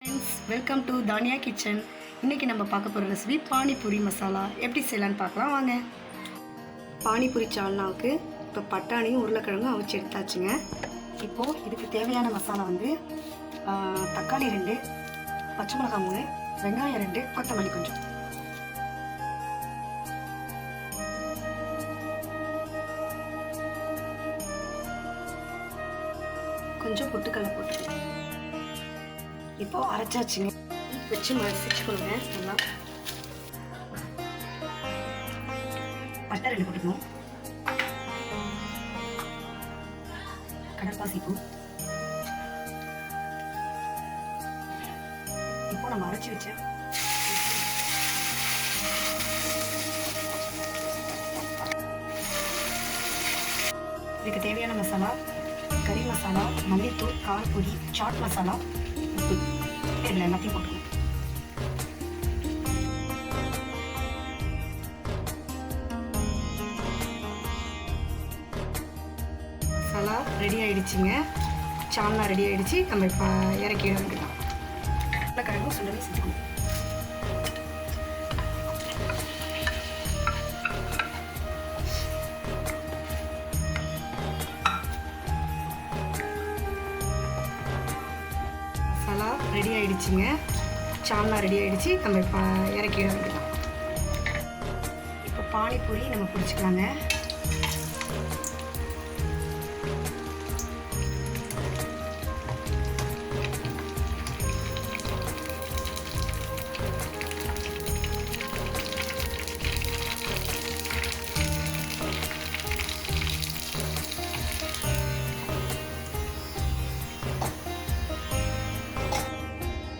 Friends, welcome to Tania kitchen. இன்றைக்கி நம்ம பார்க்க போகிற ரெசிபி பானிபூரி மசாலா எப்படி செய்யலான்னு பார்க்கலாம் வாங்க. பானிபூரி சால்னாவுக்கு இப்போ பட்டாணியும் உருளைக்கிழங்கும் அவிச்சு எடுத்தாச்சுங்க. இப்போது இதுக்கு தேவையான மசாலா வந்து தக்காளி 2, பச்சை மிளகாய் 3, வெங்காயம் 2, கொத்தமல்லி கொஞ்சம் பொட்டுக்கடலை போட்டுக்கலாம். இப்போ அரைச்சாச்சுங்க. வச்சு மசிச்சுக்கணுங்க. நல்லா பட்டை 2 போட்டுக்கணும். கடற்பாசி பூ. இப்போ நம்ம அரைச்சி வச்ச இதுக்கு தேவையான மசாலா கறி மசாலா, மல்லித்தூள், காரப்பொடி, சாட் மசாலா, உப்பு, இதில் எல்லாத்தையும் போட்டுக்கணும். மசாலா ரெடி ஆகிடுச்சிங்க. சால்னா ரெடி ஆகிடுச்சு. நம்ம இப்போ இறக்கிட வேண்டியதான். உருளைக்கிழங்கும் சுண்டலையும் செஞ்சுக்கணும். மசாலா ரெடி ஆகிடுச்சிங்க. சால்னா ரெடி ஆகிடுச்சு. நம்ம இப்போ இறக்கிட வேண்டியதான். இப்போ பானிபூரி நம்ம பிடிச்சிக்கலாங்க.